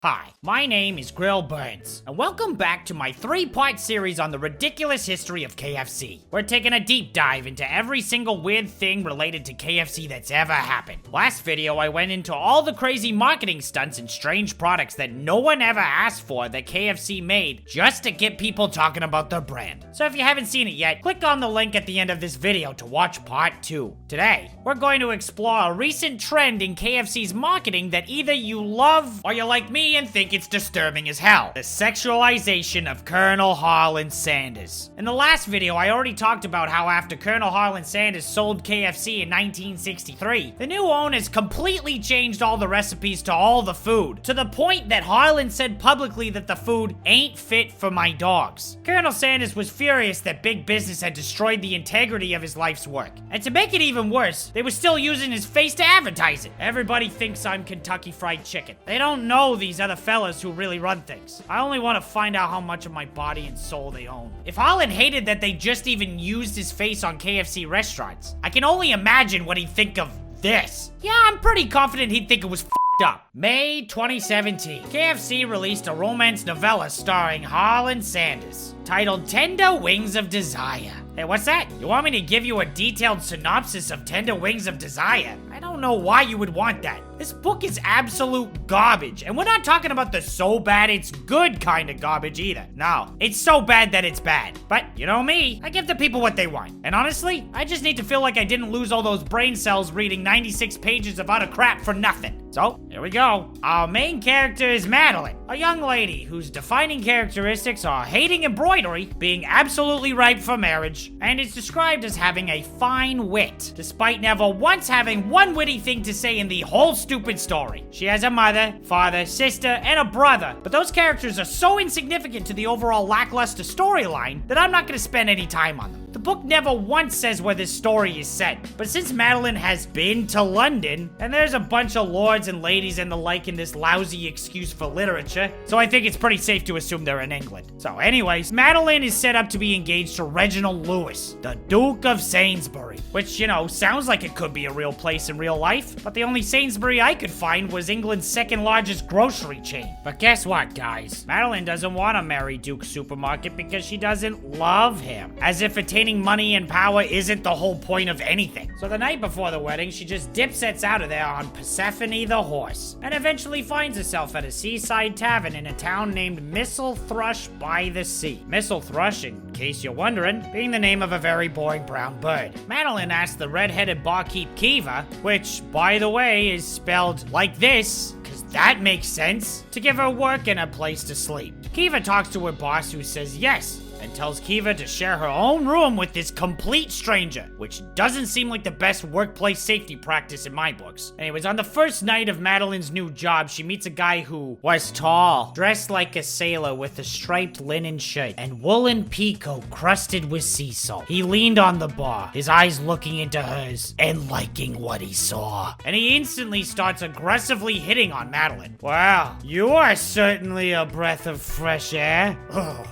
Hi, my name is Grill Burns, and welcome back to my 3-part series on the ridiculous history of KFC. We're taking a deep dive into every single weird thing related to KFC that's ever happened. Last video, I went into all the crazy marketing stunts and strange products that no one ever asked for that KFC made just to get people talking about their brand. So if you haven't seen it yet, click on the link at the end of this video to watch part 2. Today, we're going to explore a recent trend in KFC's marketing that either you love or you're like me and think it's disturbing as hell. The sexualization of Colonel Harlan Sanders. In the last video, I already talked about how after Colonel Harlan Sanders sold KFC in 1963, the new owners completely changed all the recipes to all the food, to the point that Harlan said publicly that the food ain't fit for my dogs. Colonel Sanders was furious that big business had destroyed the integrity of his life's work. And to make it even worse, they were still using his face to advertise it. Everybody thinks I'm Kentucky Fried Chicken. They don't know these other fellas who really run things. I only want to find out how much of my body and soul they own. If Harlan hated that they just even used his face on KFC restaurants, I can only imagine what he'd think of this. Yeah, I'm pretty confident he'd think it was up. May 2017, KFC released a romance novella starring Harlan Sanders, titled Tender Wings of Desire. Hey, what's that? You want me to give you a detailed synopsis of Tender Wings of Desire? I don't know why you would want that. This book is absolute garbage, and we're not talking about the so bad it's good kind of garbage either. No, it's so bad that it's bad. But you know me, I give the people what they want. And honestly, I just need to feel like I didn't lose all those brain cells reading 96 pages of utter crap for nothing. So, here we go. Our main character is Madeline, a young lady whose defining characteristics are hating embroidery, being absolutely ripe for marriage, and is described as having a fine wit, despite never once having one witty thing to say in the whole stupid story. She has a mother, father, sister, and a brother, but those characters are so insignificant to the overall lackluster storyline that I'm not going to spend any time on them. The book never once says where this story is set, but since Madeline has been to London, and there's a bunch of lords and ladies and the like in this lousy excuse for literature, so I think it's pretty safe to assume they're in England. So anyways, Madeline is set up to be engaged to Reginald Lewis, the Duke of Sainsbury, which, you know, sounds like it could be a real place in real life, but the only Sainsbury I could find was England's second largest grocery chain. But guess what, guys? Madeline doesn't want to marry Duke's supermarket because she doesn't love him, as if attaining money and power isn't the whole point of anything. So the night before the wedding, she just dipsets out of there on Persephone the horse, and eventually finds herself at a seaside tavern in a town named Missel Thrush by the Sea. Missel Thrush, in case you're wondering, being the name of a very boring brown bird. Madeline asks the red-headed barkeep Kiva, which, by the way, is spelled like this, because that makes sense, to give her work and a place to sleep. Kiva talks to her boss, who says yes, and tells Kiva to share her own room with this complete stranger, which doesn't seem like the best workplace safety practice in my books. Anyways, on the first night of Madeline's new job, she meets a guy who was tall, dressed like a sailor with a striped linen shirt and woolen peacoat crusted with sea salt. He leaned on the bar, his eyes looking into hers and liking what he saw. And he instantly starts aggressively hitting on Madeline. Well, you are certainly a breath of fresh air.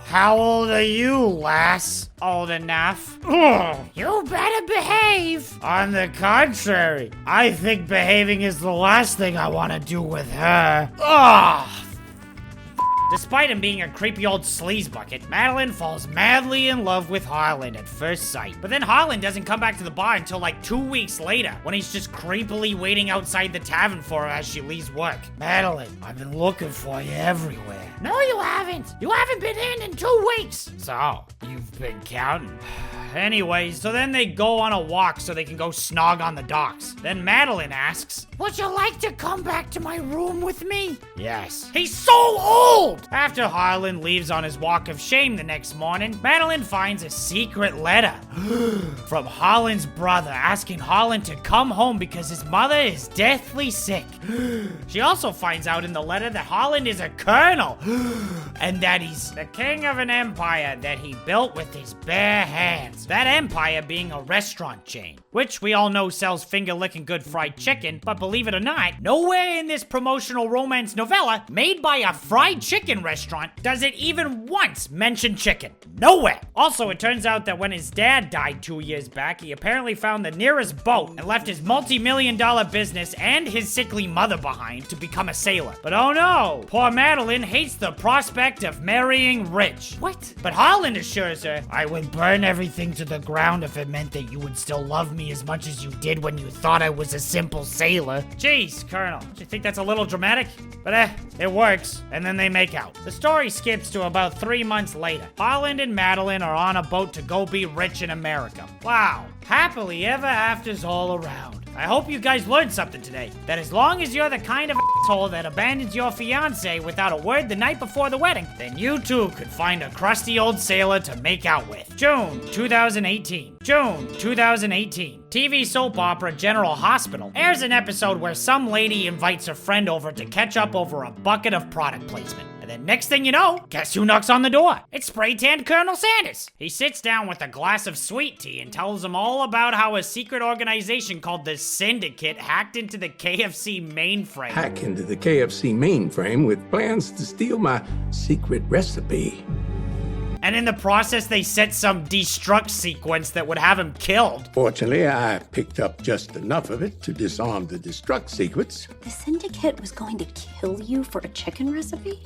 How old are you, lass? Old enough. You better behave. On the contrary, I think behaving is the last thing I want to do with her. Despite him being a creepy old sleaze bucket, Madeline falls madly in love with Harlan at first sight. But then Harlan doesn't come back to the bar until like 2 weeks later, when he's just creepily waiting outside the tavern for her as she leaves work. Madeline, I've been looking for you everywhere. No, you haven't. You haven't been in 2 weeks. So, you've been counting. Anyways, so then they go on a walk so they can go snog on the docks. Then Madeline asks, would you like to come back to my room with me? Yes. He's so old! After Harlan leaves on his walk of shame the next morning, Madeline finds a secret letter from Harlan's brother asking Harlan to come home because his mother is deathly sick. She also finds out in the letter that Harlan is a colonel and that he's the king of an empire that he built with his bare hands. That empire being a restaurant chain, which we all know sells finger-licking good fried chicken, but believe it or not, nowhere in this promotional romance novella made by a fried chicken restaurant does it even once mention chicken. Nowhere. Also, it turns out that when his dad died 2 years back, he apparently found the nearest boat and left his multi-million-dollar business and his sickly mother behind to become a sailor. But oh no, poor Madeline hates the prospect of marrying rich. What? But Holland assures her, I would burn everything to the ground if it meant that you would still love me as much as you did when you thought I was a simple sailor. Jeez, Colonel, do you think that's a little dramatic? But it works, and then they make out. The story skips to about 3 months later. Holland and Madeline are on a boat to go be rich in America. Wow, happily ever afters all around. I hope you guys learned something today. That as long as you're the kind of asshole that abandons your fiancé without a word the night before the wedding, then you too could find a crusty old sailor to make out with. June 2018. June 2018. TV soap opera General Hospital airs an episode where some lady invites her friend over to catch up over a bucket of product placement. And then next thing you know, guess who knocks on the door? It's spray-tanned Colonel Sanders. He sits down with a glass of sweet tea and tells them all about how a secret organization called the Syndicate hacked into the KFC mainframe. Hack into the KFC mainframe with plans to steal my secret recipe. And in the process, they set some destruct sequence that would have him killed. Fortunately, I picked up just enough of it to disarm the destruct sequence. The Syndicate was going to kill you for a chicken recipe?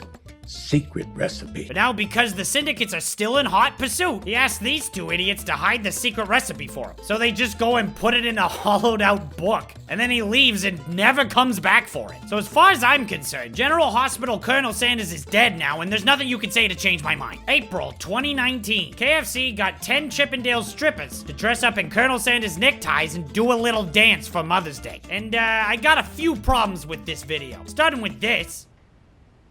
Secret recipe. But now, because the syndicates are still in hot pursuit, he asks these two idiots to hide the secret recipe for him. So they just go and put it in a hollowed out book. And then he leaves and never comes back for it. So as far as I'm concerned, General Hospital Colonel Sanders is dead now, and there's nothing you can say to change my mind. April 2019. KFC got 10 Chippendale strippers to dress up in Colonel Sanders neckties and do a little dance for Mother's Day. And I got a few problems with this video. Starting with this.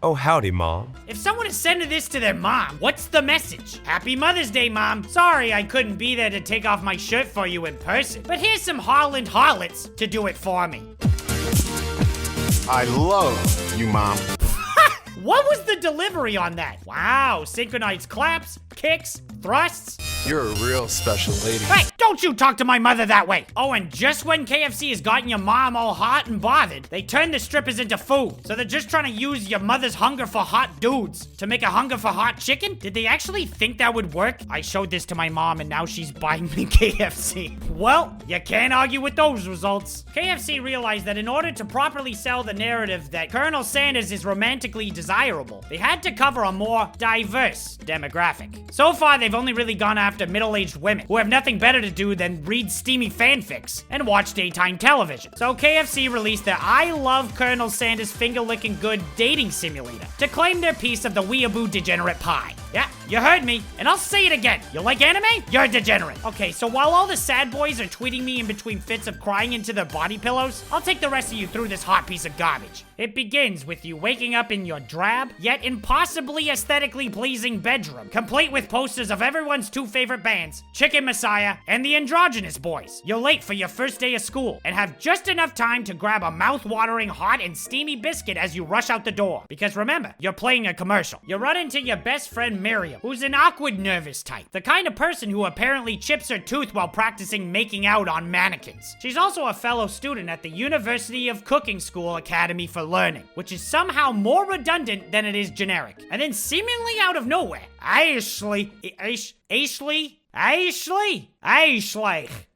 Oh, howdy, Mom. If someone is sending this to their mom, what's the message? Happy Mother's Day, Mom. Sorry I couldn't be there to take off my shirt for you in person, but here's some Holland harlots to do it for me. I love you, Mom. What was the delivery on that? Wow, synchronized claps, kicks, thrusts. You're a real special lady. Hey, don't you talk to my mother that way. Oh, and just when KFC has gotten your mom all hot and bothered, they turn the strippers into food. So they're just trying to use your mother's hunger for hot dudes to make a hunger for hot chicken? Did they actually think that would work? I showed this to my mom and now she's buying me KFC. Well, you can't argue with those results. KFC realized that in order to properly sell the narrative that Colonel Sanders is romantically desirable, they had to cover a more diverse demographic. So far, they've only really gone after middle-aged women who have nothing better to do than read steamy fanfics and watch daytime television. So KFC released their I Love Colonel Sanders finger-licking good dating simulator to claim their piece of the weeaboo degenerate pie. Yeah, you heard me, and I'll say it again. You like anime? You're a degenerate. Okay, so while all the sad boys are tweeting me in between fits of crying into their body pillows, I'll take the rest of you through this hot piece of garbage. It begins with you waking up in your drab, yet impossibly aesthetically pleasing bedroom, complete with posters of everyone's two favorite bands, Chicken Messiah and the Androgynous Boys. You're late for your first day of school, and have just enough time to grab a mouth-watering hot and steamy biscuit as you rush out the door. Because remember, you're playing a commercial. You run into your best friend Miriam, who's an awkward, nervous type. The kind of person who apparently chips her tooth while practicing making out on mannequins. She's also a fellow student at the University of Cooking School Academy for Learning, which is somehow more redundant than it is generic. And then seemingly out of nowhere, Ashley.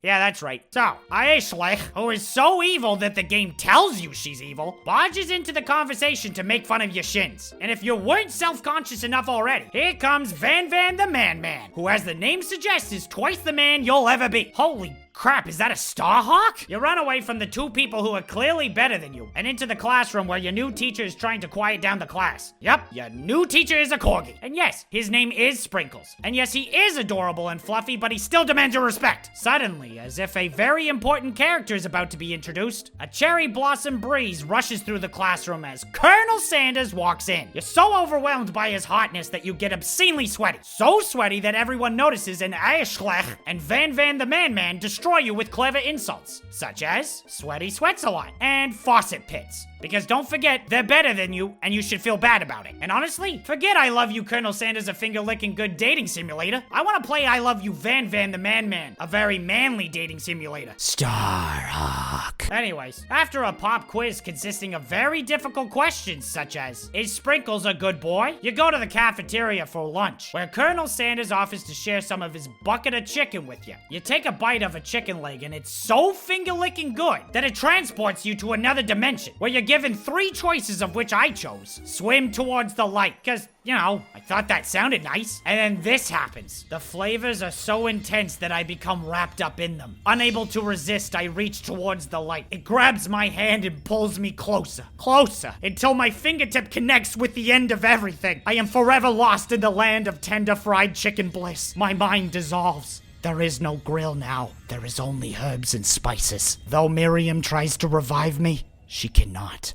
Yeah, that's right. So, Ashley, who is so evil that the game tells you she's evil, barges into the conversation to make fun of your shins. And if you weren't self-conscious enough already, here comes Van the Man-Man, who, as the name suggests, is twice the man you'll ever be. Holy crap, is that a Starhawk? You run away from the two people who are clearly better than you, and into the classroom where your new teacher is trying to quiet down the class. Yep, your new teacher is a corgi. And yes, his name is Sprinkles. And yes, he is adorable and fluffy, but he still demands your respect. Suddenly, as if a very important character is about to be introduced, a cherry blossom breeze rushes through the classroom as Colonel Sanders walks in. You're so overwhelmed by his hotness that you get obscenely sweaty. So sweaty that everyone notices, and Ashley and Van the Man-Man destroy you with clever insults, such as sweaty sweats a lot and faucet pits. Because don't forget, they're better than you, and you should feel bad about it. And honestly, forget I Love You Colonel Sanders, a finger-licking good dating simulator. I want to play I Love You Van Van the Man Man, a very manly dating simulator. Starhawk. Anyways, after a pop quiz consisting of very difficult questions such as, is Sprinkles a good boy? You go to the cafeteria for lunch, where Colonel Sanders offers to share some of his bucket of chicken with you. You take a bite of a chicken leg, and it's so finger-licking good that it transports you to another dimension, where you're given 3 choices of which I chose. Swim towards the light, because, you know, I thought that sounded nice. And then this happens. The flavors are so intense that I become wrapped up in them. Unable to resist, I reach towards the light. It grabs my hand and pulls me closer, closer, until my fingertip connects with the end of everything. I am forever lost in the land of tender fried chicken bliss. My mind dissolves. There is no grill now. There is only herbs and spices. Though Miriam tries to revive me, she cannot.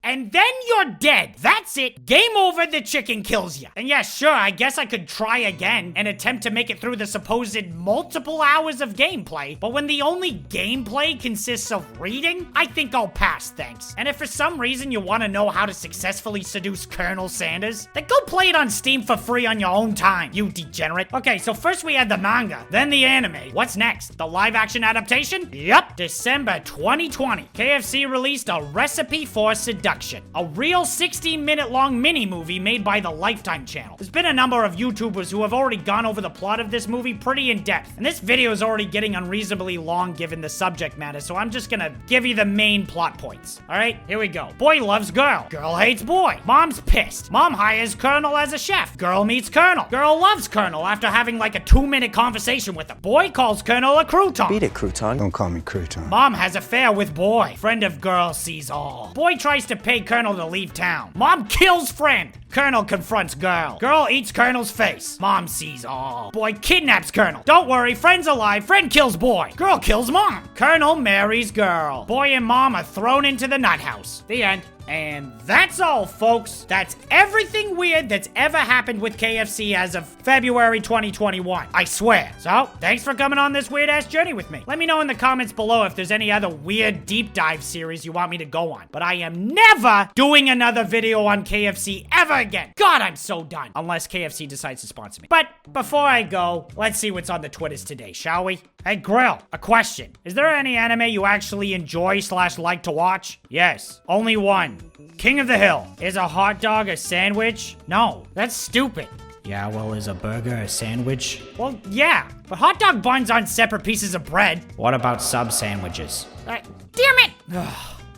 And then you're dead. That's it. Game over, the chicken kills you. And yeah, sure, I guess I could try again and attempt to make it through the supposed multiple hours of gameplay. But when the only gameplay consists of reading, I think I'll pass, thanks. And if for some reason you want to know how to successfully seduce Colonel Sanders, then go play it on Steam for free on your own time, you degenerate. Okay, so first we had the manga, then the anime. What's next? The live-action adaptation? Yup. December 2020. KFC released A Recipe for Seduction, a real 16-minute long mini-movie made by the Lifetime channel. There's been a number of YouTubers who have already gone over the plot of this movie pretty in depth, and this video is already getting unreasonably long given the subject matter, so I'm just gonna give you the main plot points. Alright, here we go. Boy loves girl. Girl hates boy. Mom's pissed. Mom hires Colonel as a chef. Girl meets Colonel. Girl loves Colonel after having like a 2-minute conversation with him. Boy calls Colonel a crouton. Beat it, crouton. Don't call me crouton. Mom has affair with boy. Friend of girl sees all. Boy tries to pay Colonel to leave town. Mom kills friend. Colonel confronts girl. Girl eats Colonel's face. Mom sees all. Boy kidnaps Colonel. Don't worry, friend's alive. Friend kills boy. Girl kills mom. Colonel marries girl. Boy and mom are thrown into the nut house. The end. And that's all, folks. That's everything weird that's ever happened with KFC as of February 2021. I swear. So, thanks for coming on this weird-ass journey with me. Let me know in the comments below if there's any other weird deep dive series you want me to go on. But I am never doing another video on KFC ever again. God, I'm so done. Unless KFC decides to sponsor me. But before I go, let's see what's on the Twitters today, shall we? Hey, Grill, a question. Is there any anime you actually enjoy/like to watch? Yes. Only one. King of the Hill. Is a hot dog a sandwich? No, that's stupid. Yeah, well, is a burger a sandwich? Well, yeah, but hot dog buns aren't separate pieces of bread. What about sub sandwiches? Damn it!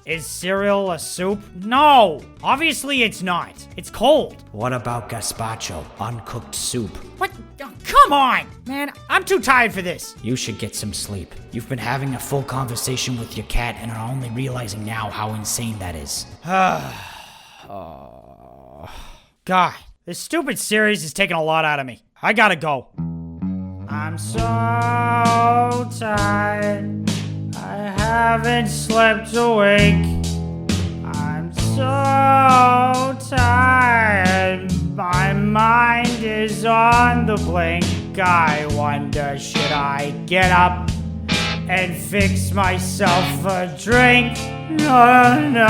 Is cereal a soup? No, obviously it's not. It's cold. What about gazpacho, uncooked soup? What? Oh, come on! Man, I'm too tired for this. You should get some sleep. You've been having a full conversation with your cat and are only realizing now how insane that is. God, this stupid series is taking a lot out of me. I gotta go. I'm so tired. I haven't slept awake. I'm so tired. My mind is on the blink. I wonder, should I get up and fix myself a drink? No, no.